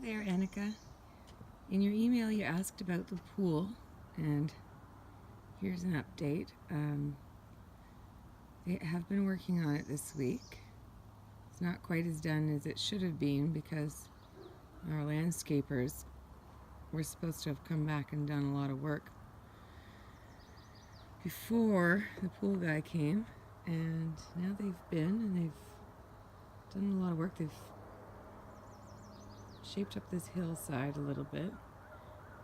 there, Annika. In your email, you asked about the pool, and here's an update. They have been working on it this week. It's not quite as done as it should have been because our landscapers were supposed to have come back and done a lot of work before the pool guy came, and now they've been and they've done a lot of work. They've shaped up this hillside a little bit.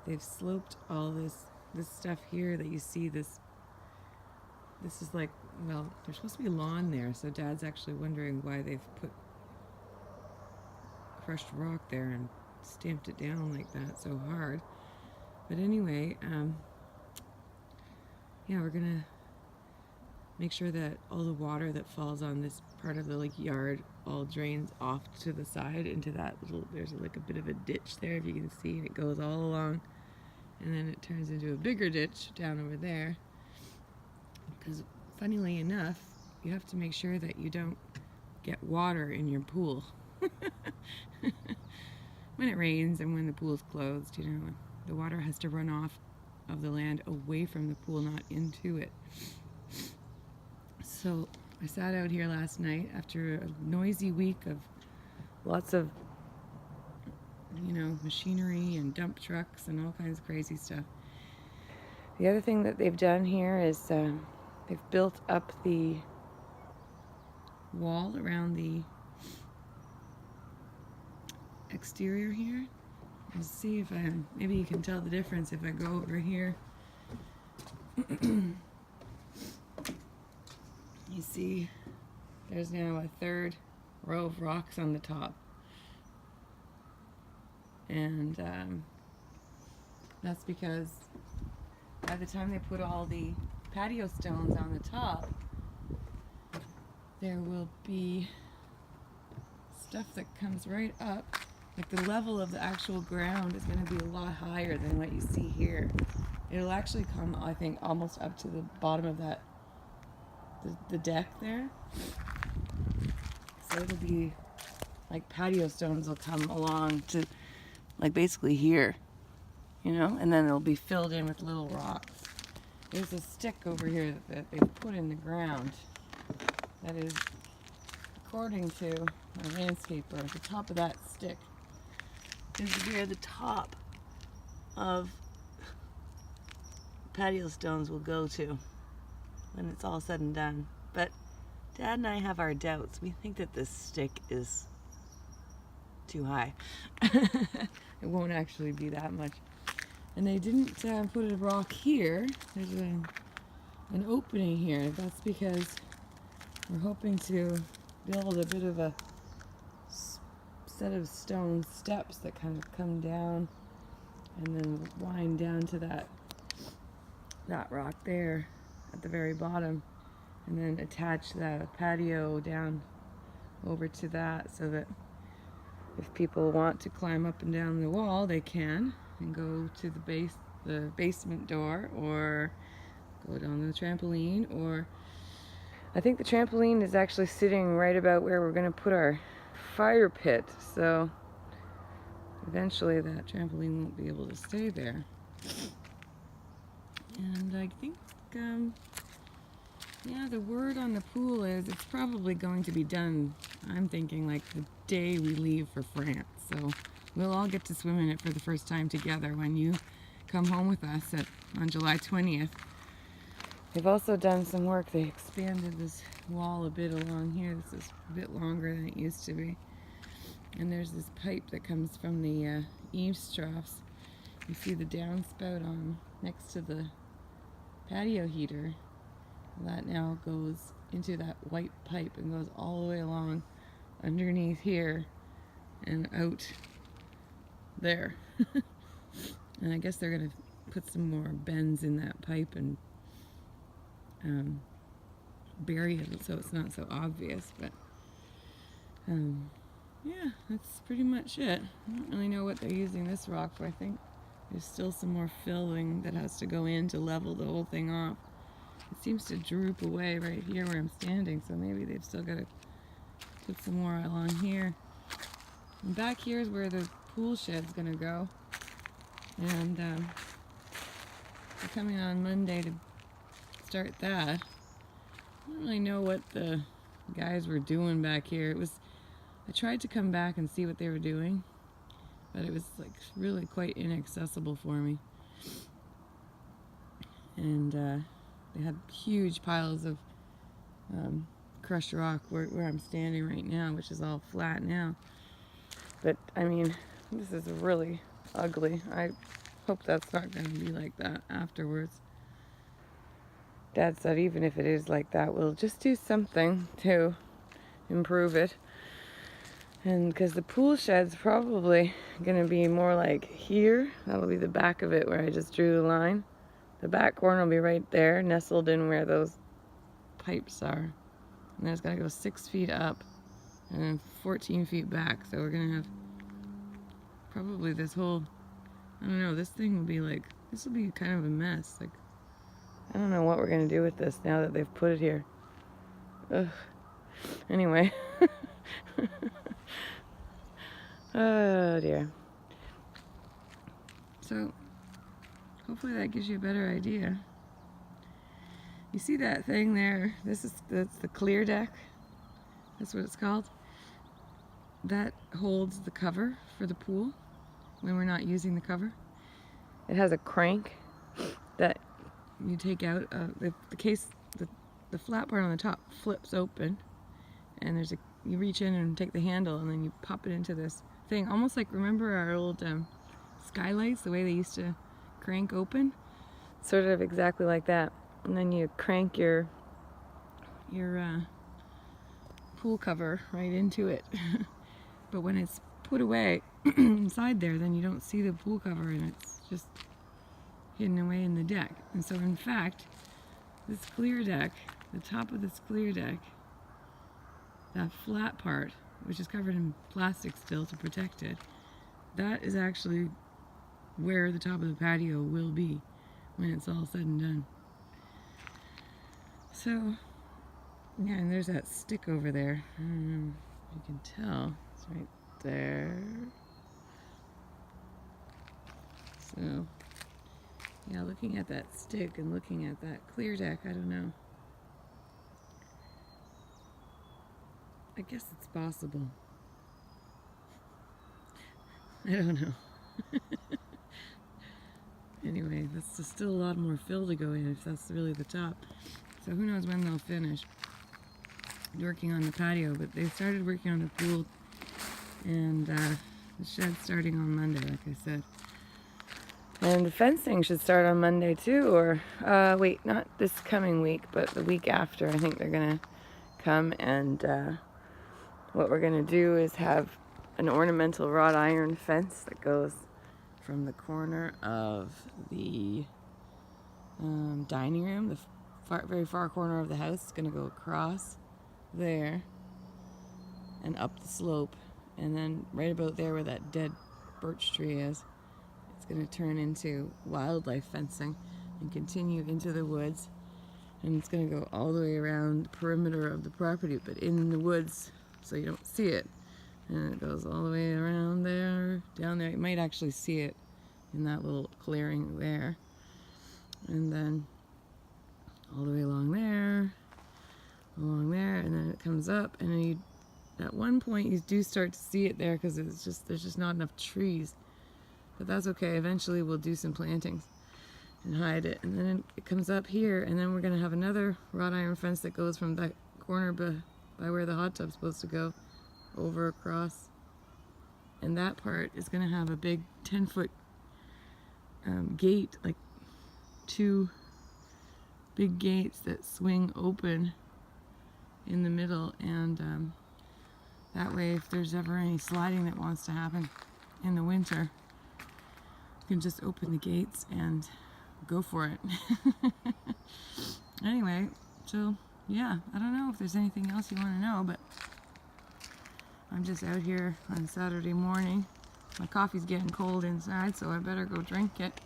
They've sloped all this stuff here that you see. This is like, well, there's supposed to be lawn there, so Dad's actually wondering why they've put crushed rock there and stamped it down like that so hard. But anyway, yeah, we're gonna make sure that all the water that falls on this part of the yard all drains off to the side into that little, there's like a bit of a ditch there, if you can see, and it goes all along, and then it turns into a bigger ditch down over there. Because funnily enough, you have to make sure that you don't get water in your pool when it rains and when the pool's closed. You know, the water has to run off of the land away from the pool, not into it. So I sat out here last night after a noisy week of lots of, you know, machinery and dump trucks and all kinds of crazy stuff. The other thing that they've done here is they've built up the wall around the exterior here. Let's see if maybe you can tell the difference if I go over here. You see, there's now a third row of rocks on the top. And that's because by the time they put all the patio stones on the top, there will be stuff that comes right up. Like the level of the actual ground is going to be a lot higher than what you see here. It'll actually come, I think, almost up to the bottom of that, the deck there. So it'll be like patio stones will come along to like basically here, you know, and then it'll be filled in with little rocks. There's a stick over here that they've put in the ground that is, according to my landscaper, at the top of that stick is where the top of patio stones will go to when it's all said and done. But Dad and I have our doubts. We think that this stick is too high. It won't actually be that much. And they didn't put a rock here. There's an opening here. That's because we're hoping to build a bit of a set of stone steps that kind of come down and then wind down to that rock there at the very bottom, and then attach the patio down over to that, so that if people want to climb up and down the wall, they can, and go to the basement door, or go down the trampoline. Or I think the trampoline is actually sitting right about where we're going to put our fire pit, so eventually that trampoline won't be able to stay there. And I think, yeah, the word on the pool is it's probably going to be done, I'm thinking, like the day we leave for France. So we'll all get to swim in it for the first time together when you come home with us on July 20th. They've also done some work. They expanded this wall a bit along here. This is a bit longer than it used to be. And there's this pipe that comes from the eaves troughs. You see the downspout on next to the patio heater. That now goes into that white pipe and goes all the way along underneath here and out there. And I guess they're going to put some more bends in that pipe and bury it so it's not so obvious. But yeah, that's pretty much it. I don't really know what they're using this rock for. I think there's still some more filling that has to go in to level the whole thing off. It seems to droop away right here where I'm standing, so maybe they've still got to put some more along here. And back here is where the pool shed's gonna go. And they're coming on Monday to start that. I don't really know what the guys were doing back here. I tried to come back and see what they were doing, but it was like really quite inaccessible for me. And they had huge piles of crushed rock where I'm standing right now, which is all flat now. But I mean, this is really ugly. I hope that's not going to be like that afterwards. Dad said even if it is like that, we'll just do something to improve it. And because the pool shed's probably going to be more like here. That'll be the back of it where I just drew the line. The back corner will be right there, nestled in where those pipes are. And then it's got to go 6 feet up and then 14 feet back. So we're going to have probably this whole, I don't know, this thing will be like, this will be kind of a mess. Like, I don't know what we're going to do with this now that they've put it here. Ugh. Anyway. Oh dear. So, hopefully that gives you a better idea. You see that thing there? That's the clear deck. That's what it's called. That holds the cover for the pool when we're not using the cover. It has a crank that you take out. The case, the flat part on the top flips open, and you reach in and take the handle, and then you pop it into this thing. Almost like, remember our old skylights, the way they used to crank open? Sort of exactly like that. And then you crank your pool cover right into it. But when it's put away inside there, then you don't see the pool cover, and it's just hidden away in the deck. And so in fact, this clear deck, the top of this clear deck, that flat part, which is covered in plastic still to protect it, that is actually where the top of the patio will be when it's all said and done. So, yeah, and there's that stick over there. I don't know if you can tell. It's right there. So, yeah, looking at that stick and looking at that clear deck, I don't know. I guess it's possible. I don't know. Anyway, that's just still a lot more fill to go in if that's really the top. So who knows when they'll finish working on the patio, but they started working on the pool, and the shed's starting on Monday, like I said. And the fencing should start on Monday too, or wait, not this coming week, but the week after. I think they're gonna come, and what we're gonna do is have an ornamental wrought iron fence that goes from the corner of the dining room, the very far corner of the house. It's going to go across there and up the slope, and then right about there where that dead birch tree is, it's going to turn into wildlife fencing and continue into the woods, and it's going to go all the way around the perimeter of the property, but in the woods so you don't see it. And it goes all the way around there, down there. You might actually see it in that little clearing there. And then all the way along there, and then it comes up, and then at one point you do start to see it there because there's just not enough trees. But that's okay. Eventually we'll do some plantings and hide it. And then it comes up here, and then we're going to have another wrought iron fence that goes from that corner by where the hot tub's supposed to go over across, and that part is going to have a big 10-foot gate, like 2 big gates that swing open in the middle, and that way if there's ever any sliding that wants to happen in the winter, you can just open the gates and go for it. Anyway, so yeah, I don't know if there's anything else you want to know, but I'm just out here on Saturday morning. My coffee's getting cold inside, so I better go drink it.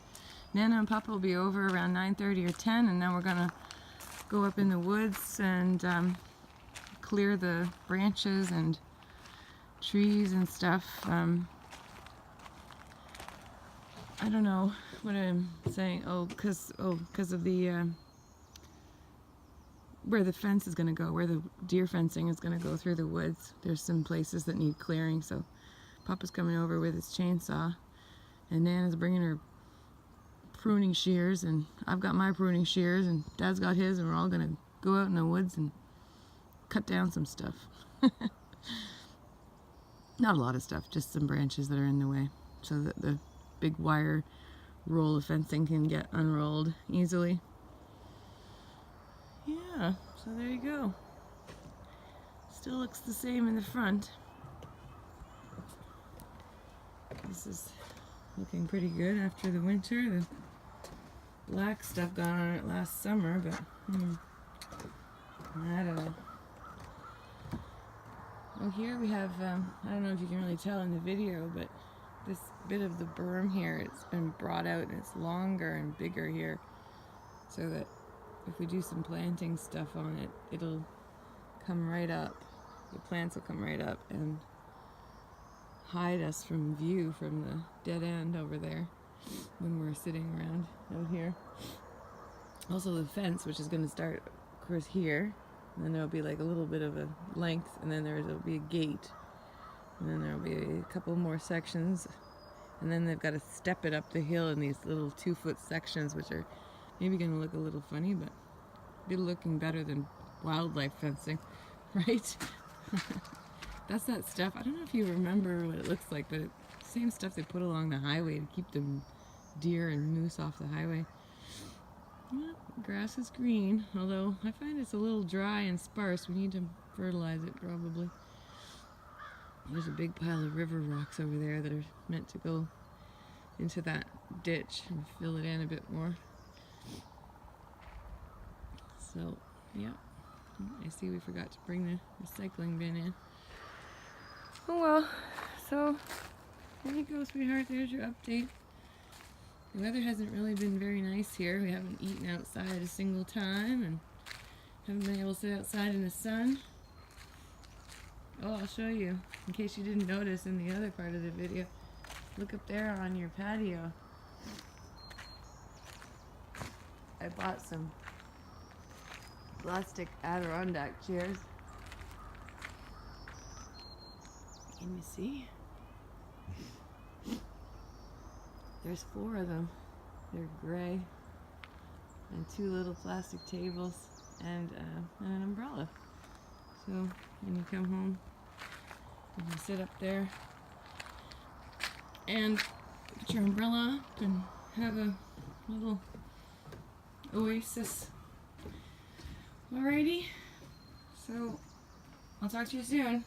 Nana and Papa will be over around 9:30 or 10, and then we're gonna go up in the woods and clear the branches and trees and stuff I don't know what I'm saying. Because of the where the fence is going to go, where the deer fencing is going to go through the woods. There's some places that need clearing, so Papa's coming over with his chainsaw, and Nana's bringing her pruning shears, and I've got my pruning shears, and Dad's got his, and we're all going to go out in the woods and cut down some stuff. Not a lot of stuff, just some branches that are in the way, so that the big wire roll of fencing can get unrolled easily. Yeah, so there you go. Still looks the same in the front. This is looking pretty good after the winter. The black stuff got on it last summer, but I don't know. Well, here we have, I don't know if you can really tell in the video, but this bit of the berm here, it's been brought out and it's longer and bigger here, so that if we do some planting stuff on it, it'll come right up. The plants will come right up and hide us from view from the dead end over there when we're sitting around out here. Also the fence, which is going to start, of course, here, and then there'll be like a little bit of a length, and then there'll be a gate, and then there'll be a couple more sections, and then they've got to step it up the hill in these little 2-foot sections, which are maybe going to look a little funny, but be looking better than wildlife fencing, right? That's that stuff. I don't know if you remember what it looks like, but it's the same stuff they put along the highway to keep the deer and moose off the highway. Yeah, grass is green, although I find it's a little dry and sparse. We need to fertilize it probably. There's a big pile of river rocks over there that are meant to go into that ditch and fill it in a bit more. So, yeah. I see we forgot to bring the recycling bin in. Oh well, so there you go, sweetheart. There's your update. The weather hasn't really been very nice here. We haven't eaten outside a single time and haven't been able to sit outside in the sun. Oh, I'll show you, in case you didn't notice in the other part of the video. Look up there on your patio. I bought some plastic Adirondack chairs. Can you see? There's 4 of them. They're gray. And 2 little plastic tables and an umbrella. So when you come home, you can sit up there and put your umbrella up and have a little oasis. Alrighty, so I'll talk to you soon.